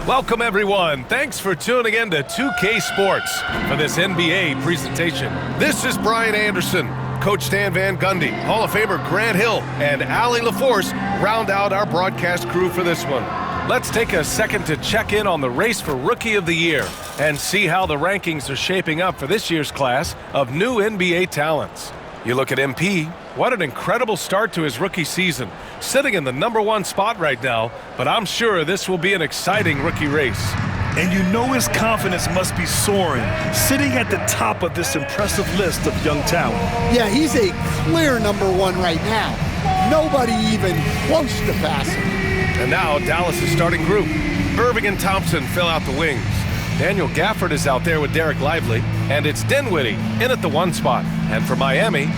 Welcome, everyone. Thanks for tuning in to 2K Sports for this NBA presentation. This is Brian Anderson. Coach Stan Van Gundy, Hall of Famer Grant Hill, and Allie LaForce round out our broadcast crew for this one. Let's take a second to check in on the race for Rookie of the Year and see how the rankings are shaping up for this year's class of new NBA talents. You look at MP, what an incredible start to his rookie season, sitting in the #1 spot right now, but I'm sure this will be an exciting rookie race. And you know his confidence must be soaring, sitting at the top of this impressive list of young talent. Yeah, he's a clear #1 right now. Nobody even close to pass him. And now Dallas' starting group. Irving and Thompson fill out the wings. Daniel Gafford is out there with Derek Lively, and it's Dinwiddie in at the 1 spot. And for Miami,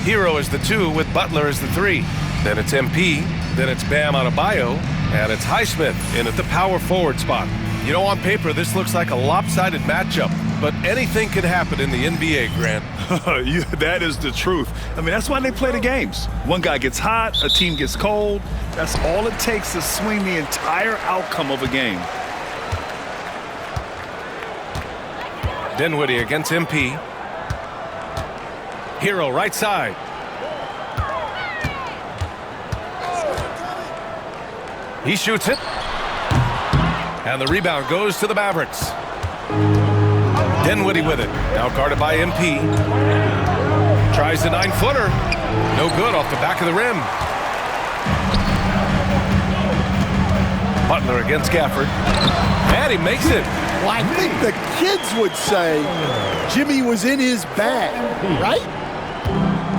Hero is the 2 with Butler as the 3. Then it's MP, then it's Bam Adebayo, and it's Highsmith in at the power forward spot. You know, on paper, this looks like a lopsided matchup, but anything could happen in the NBA, Grant. That is the truth. I mean, that's why they play the games. One guy gets hot, a team gets cold. That's all it takes to swing the entire outcome of a game. Dinwiddie against MP. Hero right side. He shoots it. And the rebound goes to the Mavericks. Dinwiddie with it. Now guarded by MP. Tries the 9-footer. No good off the back of the rim. Butler against Gafford. And he makes it. Well, I think the kids would say Jimmy was in his bag, right?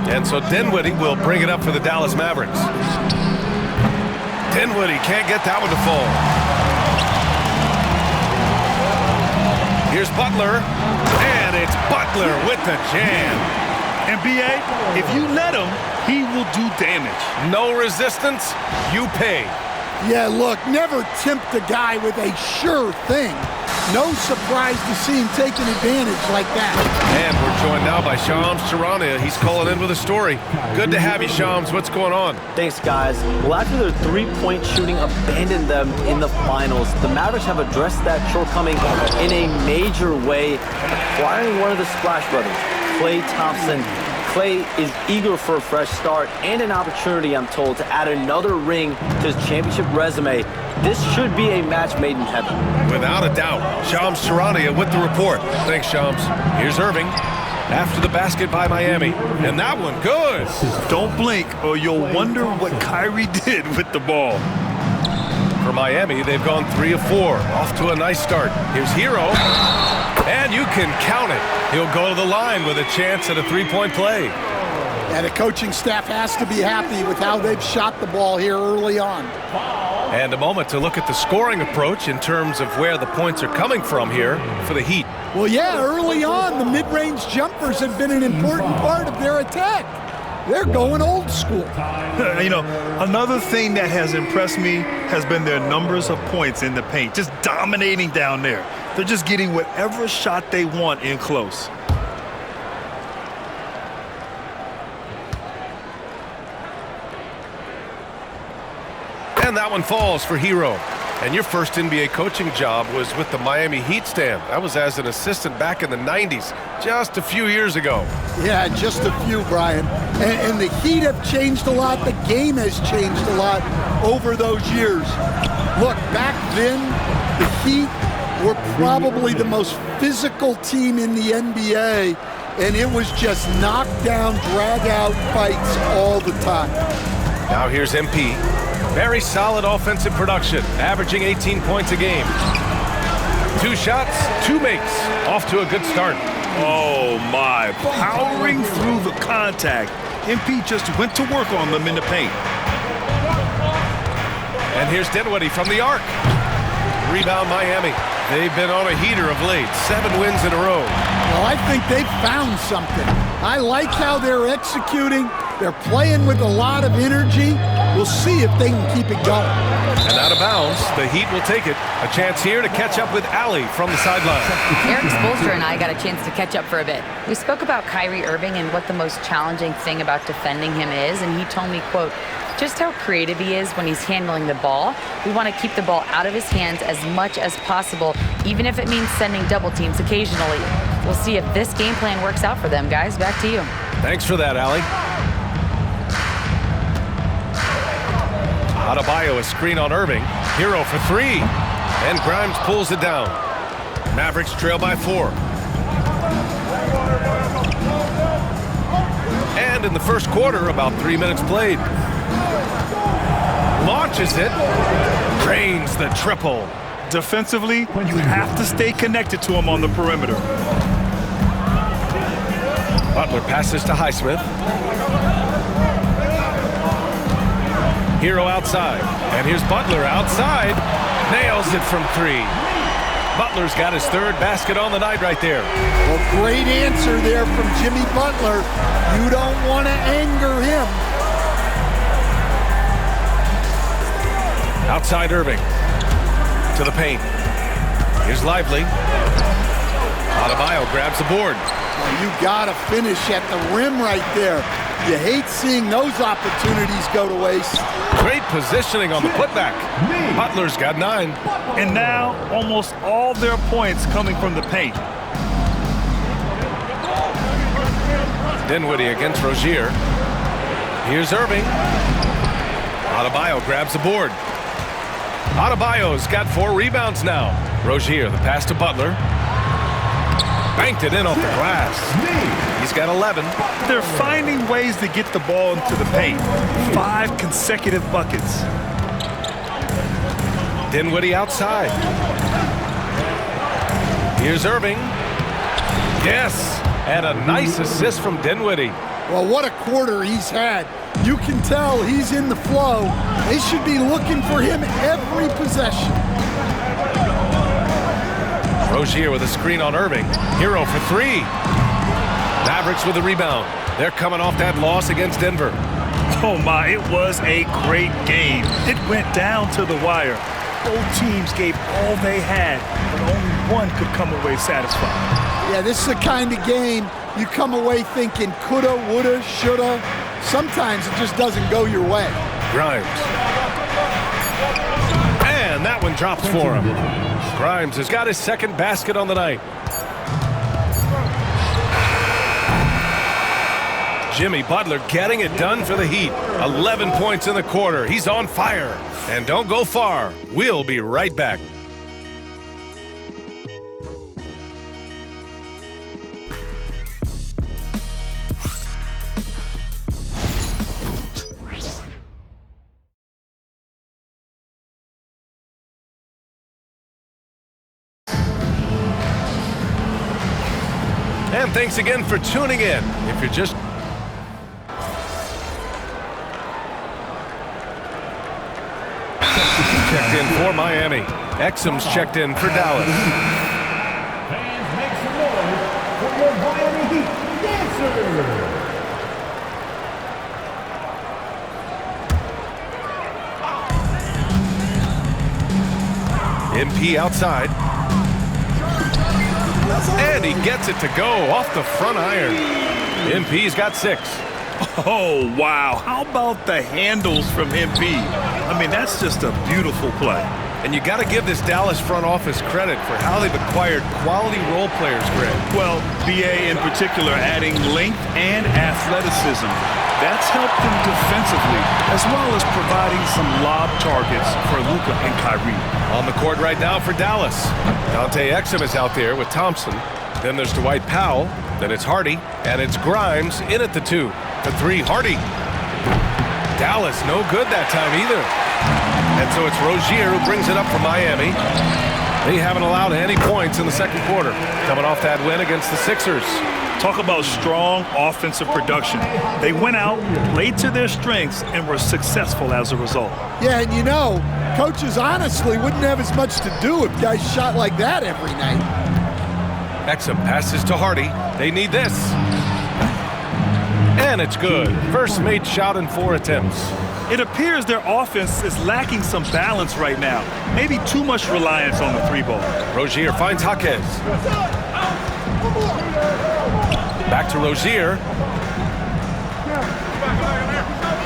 And so Dinwiddie will bring it up for the Dallas Mavericks. Dinwiddie can't get that one to fall. Here's Butler, and it's Butler with the jam. NBA, if you let him, he will do damage. No resistance, you pay. Yeah, look, never tempt a guy with a sure thing. No surprise to see him taking advantage like that. And we're joined now by Shams Charania. He's calling in with a story. Good to have you, Shams. What's going on? Thanks, guys. Well, after their three-point shooting abandoned them in the finals, the Mavericks have addressed that shortcoming in a major way, acquiring one of the Splash Brothers, Klay Thompson. Klay is eager for a fresh start and an opportunity, I'm told, to add another ring to his championship resume. This should be a match made in heaven. Without a doubt. Shams Charania with the report. Thanks, Shams. Here's Irving after the basket by Miami. And that one, good. Don't blink or you'll wonder what Kyrie did with the ball. For Miami, they've gone 3 of 4. Off to a nice start. Here's Hero. And you can count it. He'll go to the line with a chance at a three-point play. And the coaching staff has to be happy with how they've shot the ball here early on. And a moment to look at the scoring approach in terms of where the points are coming from here for the Heat. Well, yeah, early on, the mid-range jumpers have been an important part of their attack. They're going old school. You know, another thing that has impressed me has been their numbers of points in the paint, just dominating down there. They're just getting whatever shot they want in close. And that one falls for Hero. And your first NBA coaching job was with the Miami Heat stand. That was as an assistant back in the 90s, just a few years ago. Yeah, just a few, Brian. And the Heat have changed a lot. The game has changed a lot over those years. Look, back then, the Heat were probably the most physical team in the NBA, and it was just knockdown, drag-out fights all the time. Now here's MP. Very solid offensive production, averaging 18 points a game. 2 shots, 2 makes. Off to a good start. Oh, my. Powering through the contact. MP just went to work on them in the paint. And here's Dinwiddie from the arc. Rebound Miami. They've been on a heater of late. 7 wins in a row. Well, I think they've found something. I like how they're executing. They're playing with a lot of energy. We'll see if they can keep it going. And out of bounds, the Heat will take it. A chance here to catch up with Allie from the sideline. Eric Spoelstra and I got a chance to catch up for a bit. We spoke about Kyrie Irving and what the most challenging thing about defending him is, and he told me, quote, just how creative he is when he's handling the ball. We want to keep the ball out of his hands as much as possible, even if it means sending double teams occasionally. We'll see if this game plan works out for them, guys. Back to you. Thanks for that, Allie. Adebayo, a screen on Irving. Hero for three. And Grimes pulls it down. Mavericks trail by 4. And in the first quarter, about 3 minutes played. Launches it. Drains the triple. Defensively, you have to stay connected to him on the perimeter. Butler passes to Highsmith. Hero outside. And here's Butler outside. Nails it from 3. Butler's got his 3rd basket on the night right there. Well, great answer there from Jimmy Butler. You don't want to anger him. Outside Irving. To the paint. Here's Lively. Adebayo grabs the board. Well, you got to finish at the rim right there. You hate seeing those opportunities go to waste. Great positioning on the putback. Butler's got 9. And now, almost all their points coming from the paint. Dinwiddie against Rozier. Here's Irving. Adebayo grabs the board. Adebayo's got 4 rebounds now. Rozier, the pass to Butler. Banked it in off the glass. He's got 11. They're finding ways to get the ball into the paint. 5 consecutive buckets. Dinwiddie outside. Here's Irving. Yes, and a nice assist from Dinwiddie. Well, what a quarter he's had. You can tell he's in the flow. They should be looking for him every possession. Rozier with a screen on Irving. Hero for 3. Mavericks with a rebound. They're coming off that loss against Denver. Oh my, it was a great game. It went down to the wire. Both teams gave all they had, but only one could come away satisfied. Yeah, this is the kind of game you come away thinking coulda, woulda, shoulda. Sometimes it just doesn't go your way. Grimes. And that one drops for him. Grimes has got his 2nd basket on the night. Jimmy Butler getting it done for the Heat. 11 points in the quarter. He's on fire. And don't go far. We'll be right back. And thanks again for tuning in. If you're just checked in for Miami, Exum's checked in for Dallas. Fans, make some noise for your Miami Heat dancer. MP outside. And he gets it to go off the front iron. MP's got 6. Oh, wow. How about the handles from MP? I mean, that's just a beautiful play. And you got to give this Dallas front office credit for how they've acquired quality role players, Greg. Well, BA in particular adding length and athleticism. That's helped them defensively, as well as providing some lob targets for Luka and Kyrie. On the court right now for Dallas. Dante Exum is out there with Thompson. Then there's Dwight Powell. Then it's Hardy. And it's Grimes in at the 2. The 3, Hardy. Dallas no good that time either. And so it's Rozier who brings it up for Miami. They haven't allowed any points in the 2nd quarter. Coming off that win against the Sixers. Talk about strong offensive production. They went out, played to their strengths, and were successful as a result. Yeah, and you know, coaches honestly wouldn't have as much to do if guys shot like that every night. Exum passes to Hardy. They need this. And it's good. First made shot in 4 attempts. It appears their offense is lacking some balance right now. Maybe too much reliance on the 3-ball. Rozier finds Jaquez. Back to Rozier.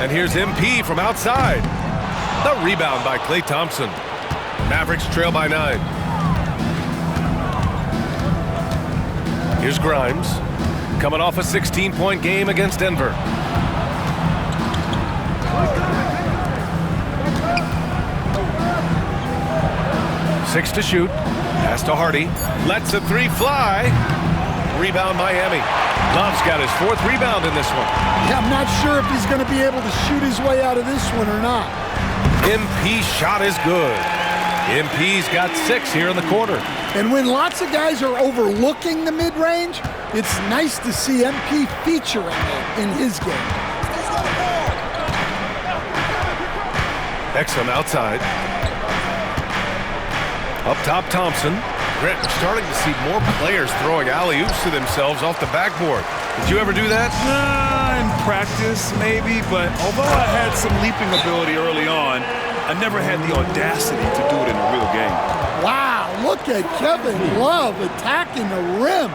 And here's MP from outside. The rebound by Klay Thompson. Mavericks trail by 9. Here's Grimes. Coming off a 16-point game against Denver. Six to shoot. Pass to Hardy. Lets the 3 fly. Rebound Miami. Love's got his 4th rebound in this one. Yeah, I'm not sure if he's going to be able to shoot his way out of this one or not. MP's shot is good. MP's got 6 here in the quarter. And when lots of guys are overlooking the mid-range, it's nice to see MP featuring it in his game. Exum outside. Up top, Thompson. Grant, we're starting to see more players throwing alley-oops to themselves off the backboard. Did you ever do that? In practice, maybe, but although I had some leaping ability early on, I never had the audacity to do it in a real game. Wow, look at Kevin Love attacking the rim,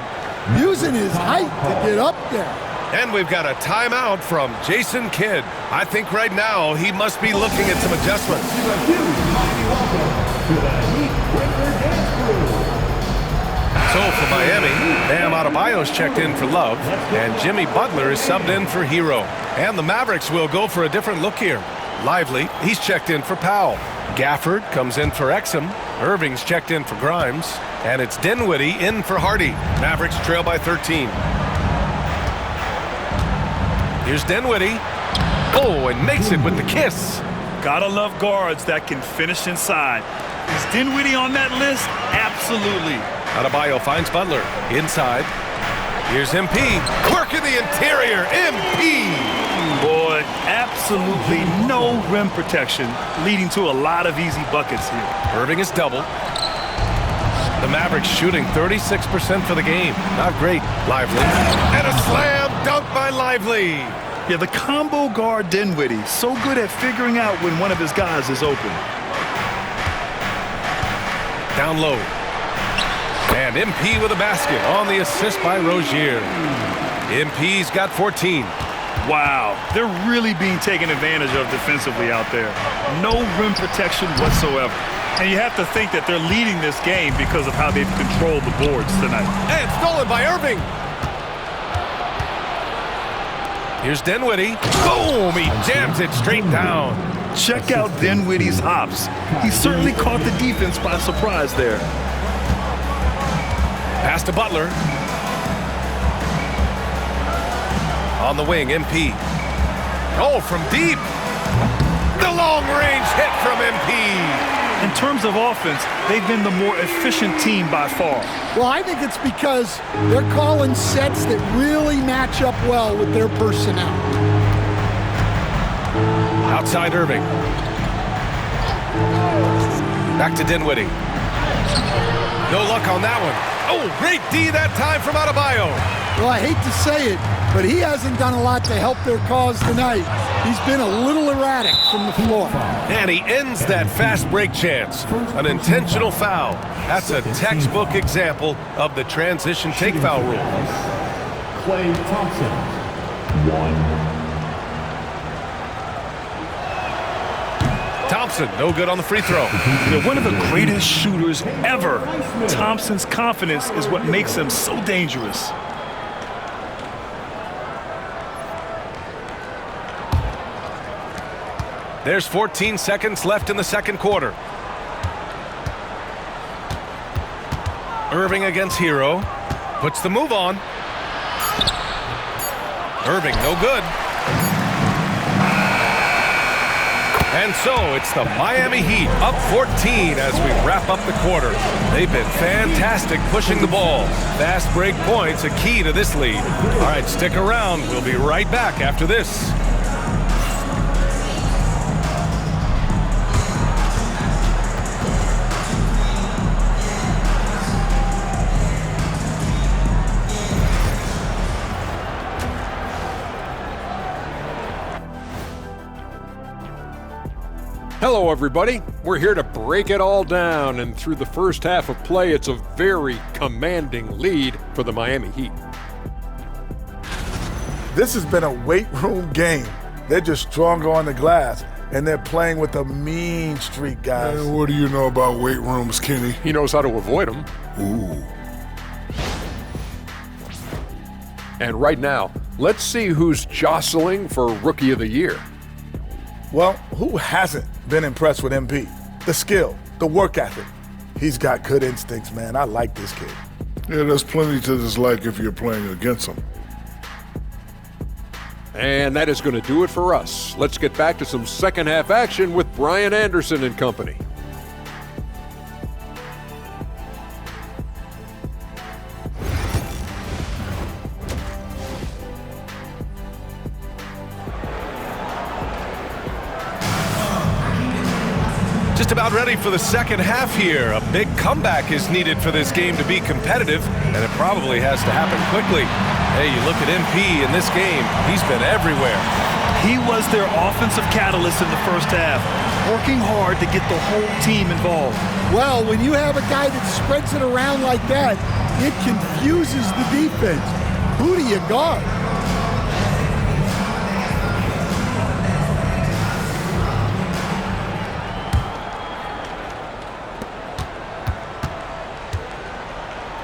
using his height to get up there. And we've got a timeout from Jason Kidd. I think right now he must be looking at some adjustments. So for Miami, Bam Adebayo's checked in for Love, and Jimmy Butler is subbed in for Hero. And the Mavericks will go for a different look here. Lively, he's checked in for Powell. Gafford comes in for Exum. Irving's checked in for Grimes. And it's Dinwiddie in for Hardy. Mavericks trail by 13. Here's Dinwiddie. Oh, and makes it with the kiss. Gotta love guards that can finish inside. Is Dinwiddie on that list? Absolutely. Adebayo finds Butler. Inside. Here's MP. Work in the interior. MP. Boy, absolutely no rim protection, leading to a lot of easy buckets here. Irving is double. The Mavericks shooting 36% for the game. Not great. Lively. And a slam dunk by Lively. Yeah, the combo guard Dinwiddie, so good at figuring out when one of his guys is open. Down low. And MP with a basket on the assist by Rozier. MP's got 14. Wow, they're really being taken advantage of defensively out there. No rim protection whatsoever. And you have to think that they're leading this game because of how they've controlled the boards tonight. And stolen by Irving. Here's Dinwiddie. Boom! He jams it straight down. Check out Dinwiddie's hops. He certainly caught the defense by surprise there. Pass to Butler. On the wing, MP. Oh, from deep. The long-range hit from MP. In terms of offense, they've been the more efficient team by far. Well, I think it's because they're calling sets that really match up well with their personnel. Outside Irving. Back to Dinwiddie. No luck on that one. Oh, great D that time from Adebayo. Well, I hate to say it, but he hasn't done a lot to help their cause tonight. He's been a little erratic from the floor. And he ends that fast break chance. An intentional foul. That's a textbook example of the transition take foul rule. Klay Thompson, 1. Thompson, no good on the free throw. They're one of the greatest shooters ever. Thompson's confidence is what makes him so dangerous. There's 14 seconds left in the second quarter. Irving against Hero. Puts the move on. Irving, no good. And so it's the Miami Heat up 14 as we wrap up the quarter. They've been fantastic pushing the ball. Fast break points a key to this lead. All right, stick around. We'll be right back after this. Hello, everybody. We're here to break it all down, and through the first half of play, it's a very commanding lead for the Miami Heat. This has been a weight room game. They're just stronger on the glass, and they're playing with a mean streak, guys. What do you know about weight rooms, Kenny? He knows how to avoid them. Ooh. And right now, let's see who's jostling for Rookie of the Year. Well, who hasn't been impressed with MP? The skill, the work ethic. He's got good instincts, man. I like this kid. Yeah, there's plenty to dislike if you're playing against him. And that is going to do it for us. Let's get back to some second half action with Brian Anderson and company. Just about ready for the second half here. A big comeback is needed for this game to be competitive, and it probably has to happen quickly. Hey, you look at MP in this game, he's been everywhere. He was their offensive catalyst in the first half, working hard to get the whole team involved. Well, when you have a guy that spreads it around like that, it confuses the defense. Who do you guard?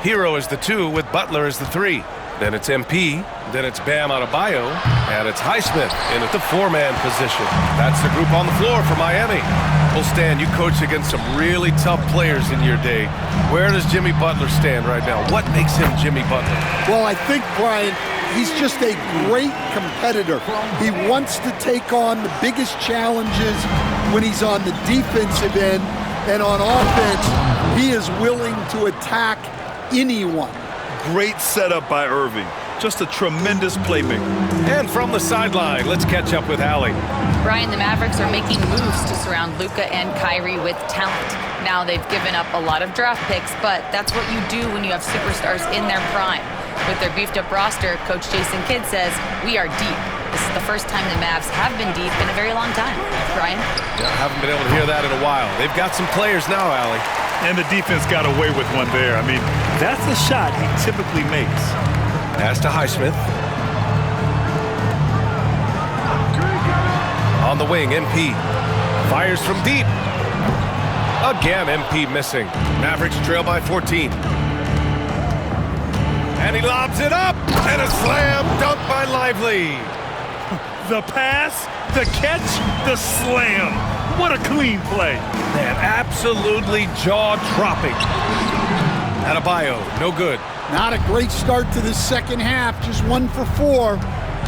Hero is the 2 with Butler as the 3. Then it's MP, then it's Bam Adebayo, and it's Highsmith in at the 4-man position. That's the group on the floor for Miami. Well, Stan, you coached against some really tough players in your day. Where does Jimmy Butler stand right now? What makes him Jimmy Butler? Well, I think, Brian, he's just a great competitor. He wants to take on the biggest challenges when he's on the defensive end, and on offense, he is willing to attack anyone. Great setup by Irving. Just a tremendous playmaker. And from the sideline, let's catch up with Allie. Brian, the Mavericks are making moves to surround Luka and Kyrie with talent. Now they've given up a lot of draft picks, but that's what you do when you have superstars in their prime. With their beefed-up roster, Coach Jason Kidd says, we are deep. This is the first time the Mavs have been deep in a very long time. Brian? Yeah, I haven't been able to hear that in a while. They've got some players now, Allie. And the defense got away with one there. I mean, that's the shot he typically makes. Pass to Highsmith. On the wing, MP. Fires from deep. Again, MP missing. Mavericks trail by 14. And he lobs it up. And a slam dunk by Lively. The pass, the catch, the slam. What a clean play. Man, absolutely jaw-dropping. Adebayo, no good. Not a great start to the second half, just 1 for 4.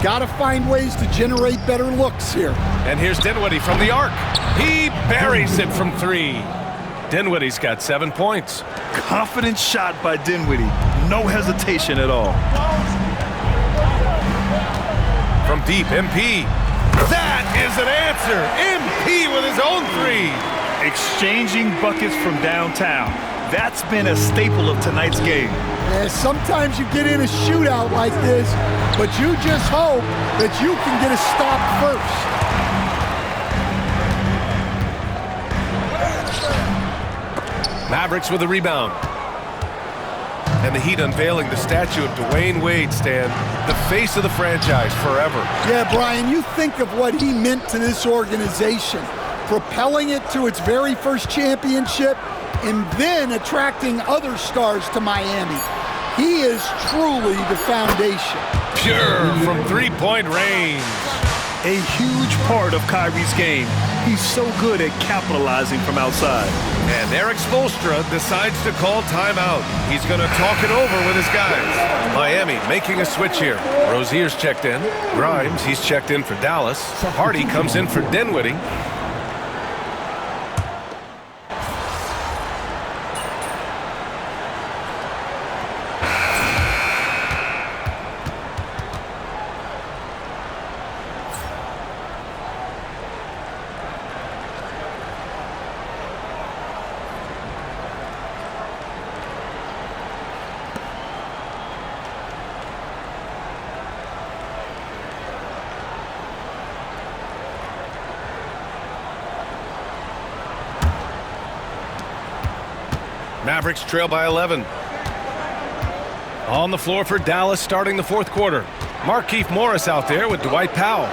Got to find ways to generate better looks here. And here's Dinwiddie from the arc. He buries it from 3. Dinwiddie's got 7 points. Confident shot by Dinwiddie. No hesitation at all. From deep, MP. That is an answer. MP with his own 3. Exchanging buckets from downtown. That's been a staple of tonight's game. Yeah, sometimes you get in a shootout like this, but you just hope that you can get a stop first. Mavericks with a rebound. And the Heat unveiling the statue of Dwayne Wade, Stan, the face of the franchise forever. Yeah, Brian, you think of what he meant to this organization, propelling it to its very first championship and then attracting other stars to Miami. He is truly the foundation. Pure from three-point range. A huge part of Kyrie's game. He's so good at capitalizing from outside. And Eric Spoelstra decides to call timeout. He's going to talk it over with his guys. Miami making a switch here. Rozier's checked in. Grimes, he's checked in for Dallas. Hardy comes in for Dinwiddie. Mavericks trail by 11. On the floor for Dallas starting the fourth quarter. Markieff Morris out there with Dwight Powell.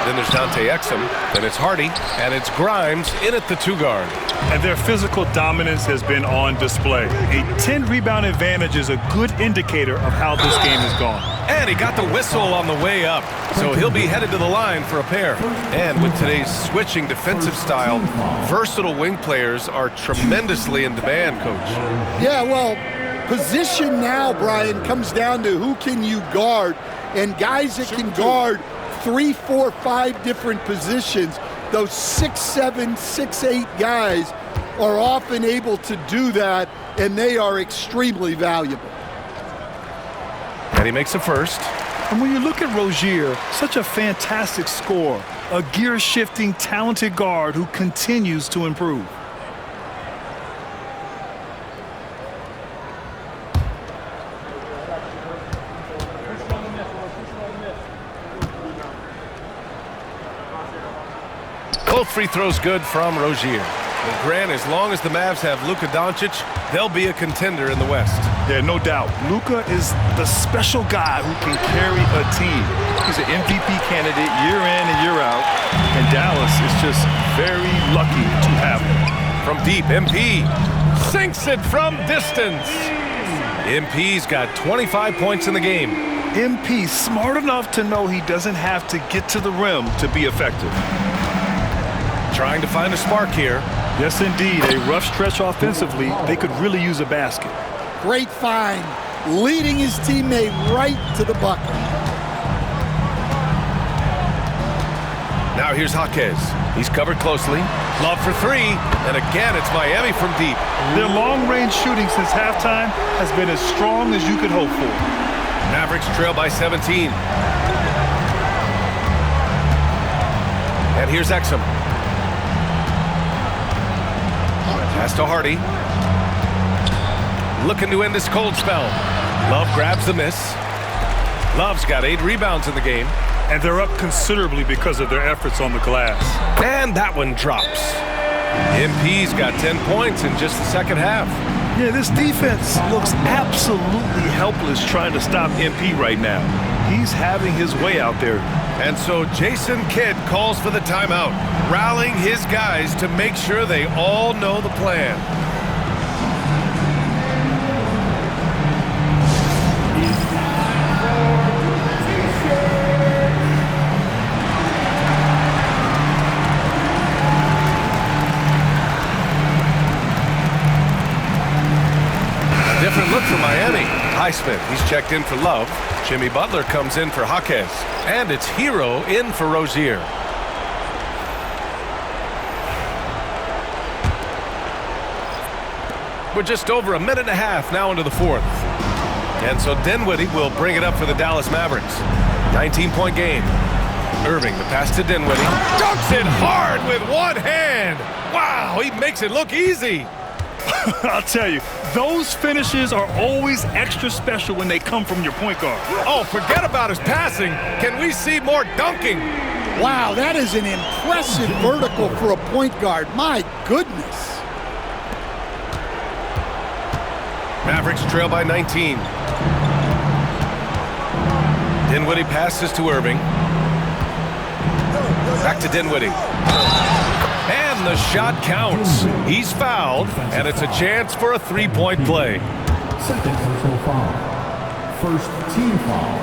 Then there's Dante Exum. Then it's Hardy. And it's Grimes in at the 2 guard. And their physical dominance has been on display. A 10-rebound advantage is a good indicator of how this game has gone. And he got the whistle on the way up. So he'll be headed to the line for a pair. And with today's switching defensive style, versatile wing players are tremendously in demand, Coach. Yeah, well, position now, Brian, comes down to who can you guard. And guys that can guard 3, 4, 5 different positions, those 6'7", 6'8" guys are often able to do that, and they are extremely valuable. And he makes the first. And when you look at Rozier, such a fantastic scorer, a gear-shifting, talented guard who continues to improve. Both free throws good from Rozier. And Grant, as long as the Mavs have Luka Doncic, they'll be a contender in the West. Yeah, no doubt. Luka is the special guy who can carry a team. He's an MVP candidate year in and year out, and Dallas is just very lucky to have him. From deep, MP sinks it from distance. MP's got 25 points in the game. MP smart enough to know he doesn't have to get to the rim to be effective. Trying to find a spark here. Yes, indeed. A rough stretch offensively. They could really use a basket. Great find, leading his teammate right to the bucket. Now here's Jaquez. He's covered closely. Love for 3. And again, it's Miami from deep. Their long-range shooting since halftime has been as strong as you could hope for. Mavericks trail by 17. And here's Exum. Pass to Hardy. Looking to end this cold spell. Love grabs the miss. Love's got 8 rebounds in the game. And they're up considerably because of their efforts on the glass. And that one drops. MP's got 10 points in just the second half. Yeah, this defense looks absolutely helpless trying to stop MP right now. He's having his way out there. And so Jason Kidd calls for the timeout, rallying his guys to make sure they all know the plan. A different look for Miami. Highsmith, he's checked in for Love. Jimmy Butler comes in for Jaquez. And it's Hero in for Rozier. We're just over a minute and a half now into the fourth. And so Dinwiddie will bring it up for the Dallas Mavericks. 19-point game. Irving, the pass to Dinwiddie. Dunks it hard with one hand. Wow, he makes it look easy. I'll tell you, those finishes are always extra special when they come from your point guard. Oh, forget about his passing. Can we see more dunking? Wow, that is an impressive vertical for a point guard. My goodness. Mavericks trail by 19. Dinwiddie passes to Irving. Back to Dinwiddie. And the shot counts. He's fouled, and it's a chance for a three-point play. Second personal foul. First team foul.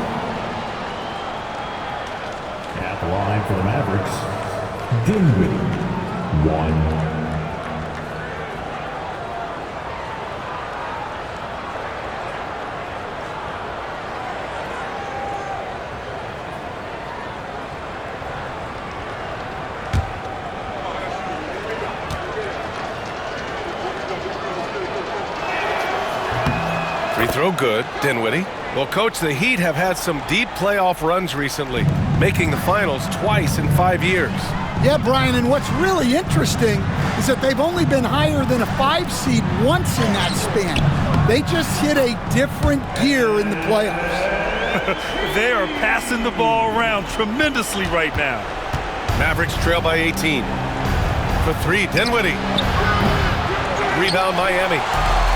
At the line for the Mavericks, Dinwiddie, 1. 3 throw good, Dinwiddie. Well, Coach, the Heat have had some deep playoff runs recently, making the finals twice in 5 years. Yeah, Brian, and what's really interesting is that they've only been higher than a 5 seed once in that span. They just hit a different gear in the playoffs. They are passing the ball around tremendously right now. Mavericks trail by 18. For 3, Dinwiddie. Rebound Miami.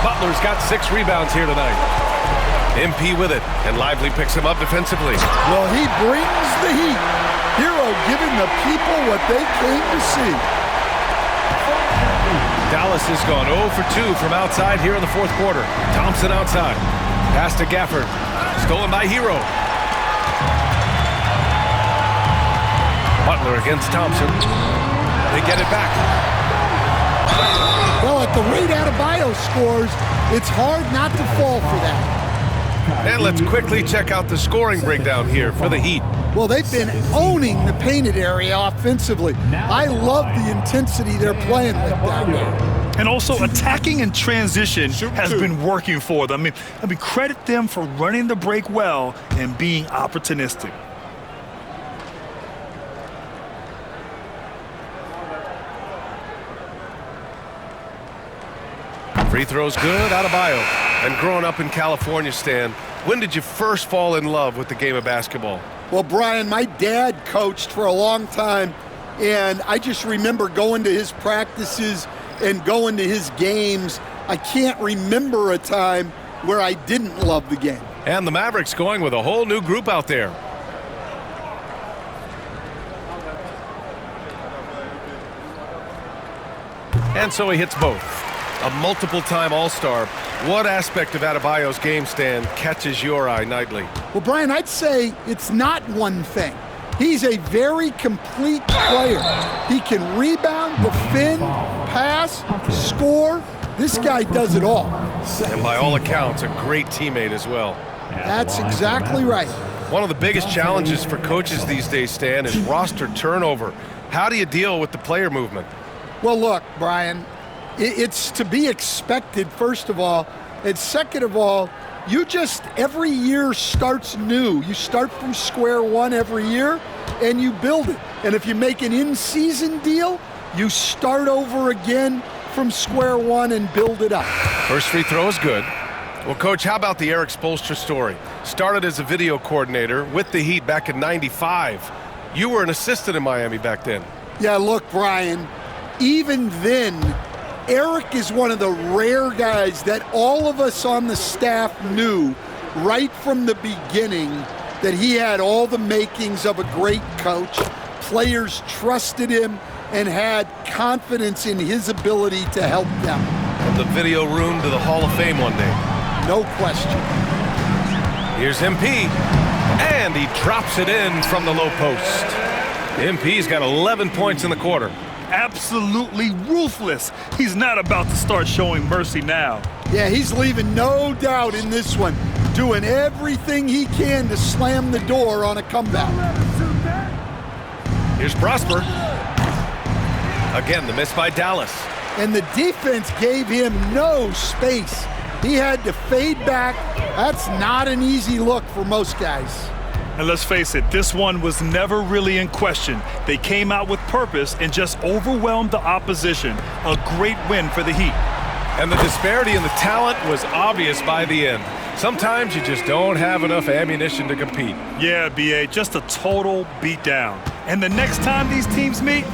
Butler's got 6 rebounds here tonight. MP with it, and Lively picks him up defensively. Well, he brings the heat. Hero giving the people what they came to see. Dallas has gone 0 for 2 from outside here in the fourth quarter. Thompson outside. Pass to Gafford. Stolen by Hero. Butler against Thompson. They get it back. Well, at the rate Adebayo scores, it's hard not to fall for that. And let's quickly check out the scoring breakdown here for the Heat. Well, they've been owning the painted area offensively. I love the intensity they're playing with down there. And also attacking in transition has been working for them. I mean, credit them for running the break well and being opportunistic. Free throws good, Adebayo. And growing up in California, Stan, when did you first fall in love with the game of basketball? Well, Brian, my dad coached for a long time, and I just remember going to his practices and going to his games. I can't remember a time where I didn't love the game. And the Mavericks going with a whole new group out there. And so he hits both. A multiple-time All-Star. What aspect of Adebayo's game, Stan, catches your eye nightly? Well, Brian, I'd say it's not one thing. He's a very complete player. He can rebound, defend, pass, score. This guy does it all. And by all accounts, a great teammate as well. That's exactly right. One of the biggest challenges for coaches these days, Stan, is roster turnover. How do you deal with the player movement? Well, look, Brian, it's to be expected, first of all. And second of all, you just, every year starts new. You start from square one every year, and you build it. And if you make an in-season deal, you start over again from square one and build it up. First free throw is good. Well, Coach, how about the Eric Spoelstra story? Started as a video coordinator with the Heat back in '95. You were an assistant in Miami back then. Yeah, look, Brian, even then, Eric is one of the rare guys that all of us on the staff knew right from the beginning that he had all the makings of a great coach. Players trusted him and had confidence in his ability to help them. From the video room to the Hall of Fame one day. No question. Here's MP, and he drops it in from the low post. MP's got 11 points in the quarter. Absolutely ruthless. He's not about to start showing mercy now. Yeah, he's leaving no doubt in this one, doing everything he can to slam the door on a comeback. Here's Prosper. Again, the miss by Dallas. And the defense gave him no space. He had to fade back. That's not an easy look for most guys. And let's face it, this one was never really in question. They came out with purpose and just overwhelmed the opposition. A great win for the Heat. And the disparity in the talent was obvious by the end. Sometimes you just don't have enough ammunition to compete. Yeah, B.A., just a total beatdown. And the next time these teams meet,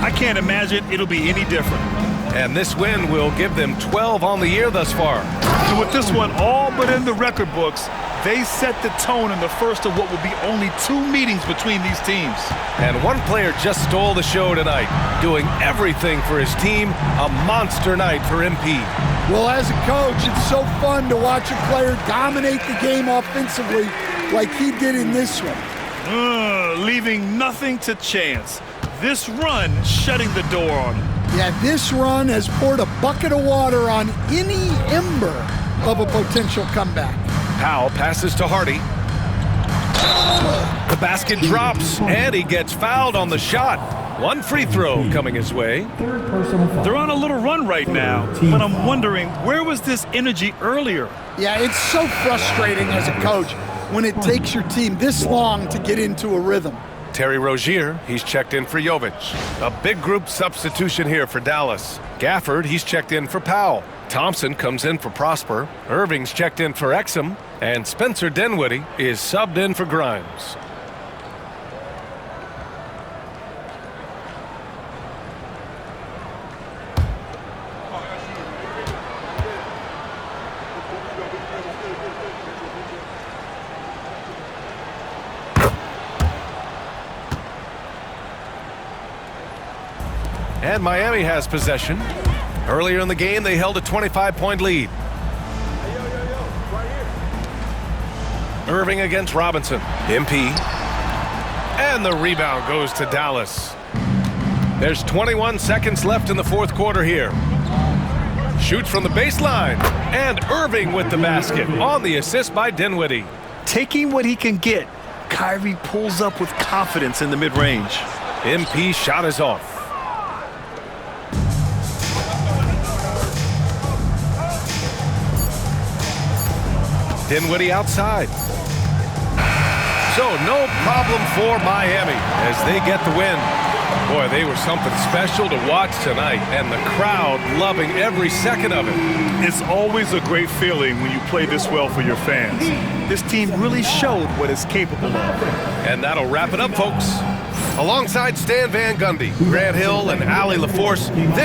I can't imagine it'll be any different. And this win will give them 12 on the year thus far. And with this one all but in the record books, they set the tone in the first of what will be only 2 meetings between these teams. And one player just stole the show tonight, doing everything for his team. A monster night for MP. Well, as a coach, it's so fun to watch a player dominate the game offensively like he did in this one. Leaving nothing to chance. This run shutting the door on him. Yeah, this run has poured a bucket of water on any ember of a potential comeback. Powell passes to Hardy. The basket drops, and he gets fouled on the shot. One free throw coming his way. They're on a little run right now, but I'm wondering, where was this energy earlier? Yeah, it's so frustrating as a coach when it takes your team this long to get into a rhythm. Terry Rozier, he's checked in for Jovic. A big group substitution here for Dallas. Gafford, he's checked in for Powell. Thompson comes in for Prosper. Irving's checked in for Exum. And Spencer Dinwiddie is subbed in for Grimes. And Miami has possession. Earlier in the game, they held a 25-point lead. Irving against Robinson. MP. And the rebound goes to Dallas. There's 21 seconds left in the fourth quarter here. Shoots from the baseline. And Irving with the basket on the assist by Dinwiddie. Taking what he can get, Kyrie pulls up with confidence in the mid-range. MP shot is off. Dinwiddie outside. So no problem for Miami as they get the win. Boy, they were something special to watch tonight, and the crowd loving every second of it. It's always a great feeling when you play this well for your fans. This team really showed what it's capable of. And that'll wrap it up, folks. Alongside Stan Van Gundy, Grant Hill, and Allie LaForce, this